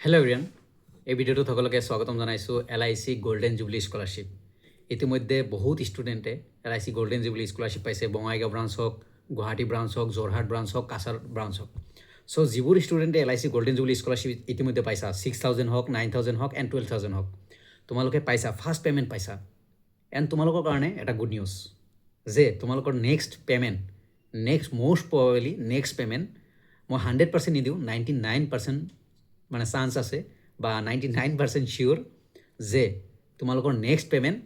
Hello' everyone, এই ভিডিঅ'টোত সকলোকে স্বাগতম জনাইছোঁ LIC গোল্ডেন জুবলি স্কলাৰশ্বিপ। ইতিমধ্যে বহুত ষ্টুডেণ্টে LIC গোল্ডেন জুবলি স্কলাৰশ্বিপ পাইছে। বঙাইগাঁও ব্ৰাঞ্চ হওক, গুৱাহাটী ব্ৰাঞ্চ হওক, যোৰহাট ব্ৰাঞ্চ হওক, কাছাৰ ব্ৰাঞ্চ হওক। চ' যিবোৰ ষ্টুডেণ্টে LIC গোল্ডেন জুবলি স্কলাৰশ্বিপ ইতিমধ্যে পাইছা, 6,000 হওক, 9,000 হওক এণ্ড 12,000 হওক, তোমালোকে পাইছা, ফাৰ্ষ্ট পে'মেণ্ট পাইছা। এণ্ড তোমালোকৰ কাৰণে এটা গুড নিউজ যে তোমালোকৰ next most probably next payment মই 100% নিদিওঁ, 99% মানে চান্স আছে বা 99% চিয়'ৰ যে তোমালোকৰ নেক্সট পে'মেণ্ট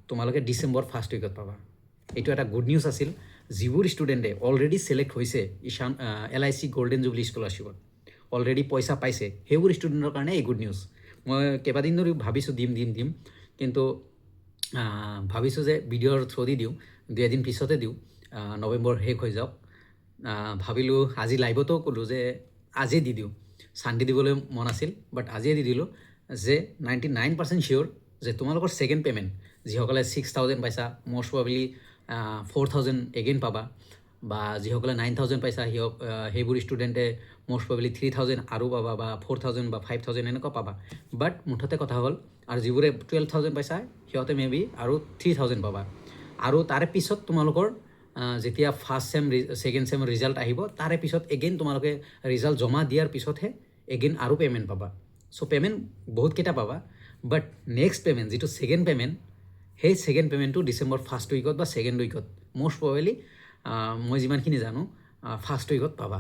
তোমালোকে ডিচেম্বৰ ফাৰ্ষ্ট উইকত পাবা। এইটো এটা গুড নিউজ আছিল। যিবোৰ ষ্টুডেণ্টে অলৰেডি ছিলেক্ট হৈছে LIC গোল্ডেন জুবলি স্কলাৰশ্বিপত, অলৰেডি পইচা পাইছে, সেইবোৰ ষ্টুডেণ্টৰ কাৰণে এই গুড নিউজ। মই কেইবাদিন ধৰি ভাবিছোঁ দিম, কিন্তু ভাবিছোঁ যে ভিডিঅ'ৰ থ্ৰুদি দিওঁ, 2 এদিন পিছতে দিওঁ, নৱেম্বৰ শেষ হৈ যাওক। ভাবিলোঁ আজি লাইভতো ক'লোঁ যে আজি দি দিওঁ, চানডে দিবলৈ মন আছিল, বাট আজিয়ে দি দিলোঁ যে 99% চিয়'ৰ যে তোমালোকৰ ছেকেণ্ড পে'মেণ্ট যিসকলে 6,000 পাইছা, মষ্ট প্ৰবেবলি 4,000 এগেইন পাবা, বা যিসকলে 9,000 পাইছা সেইবোৰ ষ্টুডেণ্টে মষ্ট প্ৰবেবলি 3,000 আৰু পাবা, বা 4,000 বা 5,000 এনেকুৱা পাবা। বাট মুঠতে কথা হ'ল, আৰু যিবোৰে 12,000 পাইছা সিহঁতে মে বি আৰু 3,000 পাবা। আৰু তাৰে পিছত তোমালোকৰ যেতিয়া ফাৰ্ষ্ট চেম ছেকেণ্ড চেমৰ ৰিজাল্ট আহিব, তাৰে পিছত এগেইন তোমালোকে ৰিজাল্ট জমা দিয়াৰ পিছতহে এগেইন আৰু পে'মেণ্ট পাবা। চ' পে'মেণ্ট বহুতকেইটা পাবা, বাট নেক্সট পে'মেণ্ট যিটো ছেকেণ্ড পে'মেণ্ট, সেই ছেকেণ্ড পে'মেণ্টটো ডিচেম্বৰ ফাৰ্ষ্ট উইকত বা ছেকেণ্ড উইকত, মষ্ট প্ৰবেবলি মই যিমানখিনি জানো ফাৰ্ষ্ট উইকত পাবা।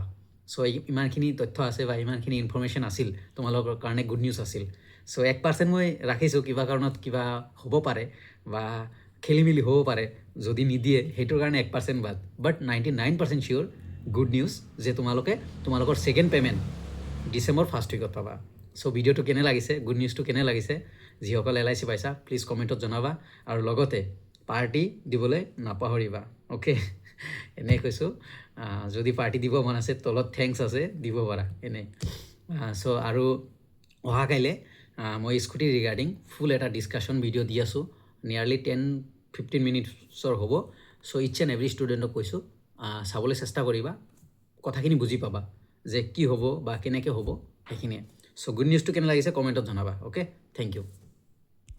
চ' ইমানখিনি তথ্য আছে বা ইমানখিনি ইনফৰ্মেশ্যন আছিল, তোমালোকৰ কাৰণে গুড নিউজ আছিল। চ' 1% মই ৰাখিছোঁ, কিবা কাৰণত কিবা হ'ব পাৰে বা খেলি মেলি হ'ব পাৰে যদি নিদিয়ে, সেইটোৰ কাৰণে 1% বাদ। বাট 99% চিয়'ৰ গুড নিউজ যে তোমালোকৰ ছেকেণ্ড পে'মেণ্ট ডিচেম্বৰ ফাৰ্ষ্ট উইকত পাবা। চ' ভিডিঅ'টো কেনে লাগিছে, গুড নিউজটো কেনে লাগিছে, যিসকল LIC পাইছা প্লিজ কমেণ্টত জনাবা, আৰু লগতে পাৰ্টি দিবলৈ নাপাহৰিবা। অ'কে, এনেই কৈছোঁ, যদি পাৰ্টি দিব মন আছে তলত থেংকছ আছে, দিব পাৰা এনেই। চ' আৰু অহাকাইলৈ মই স্কুটি ৰিগাৰ্ডিং ফুল এটা ডিছকাশ্যন ভিডিঅ' দি আছোঁ, নিয়াৰলি 10-15 মিনিটছৰ হ'ব। চ' ইটছ এণ্ড এভৰি ষ্টুডেণ্টক কৈছোঁ, চাবলৈ চেষ্টা কৰিবা, কথাখিনি বুজি পাবা যে কি হ'ব বা কেনেকৈ হ'ব সেইখিনিয়ে। চ' গুড নিউজটো কেনে লাগিছে কমেণ্টত জনাবা। Okay, thank U.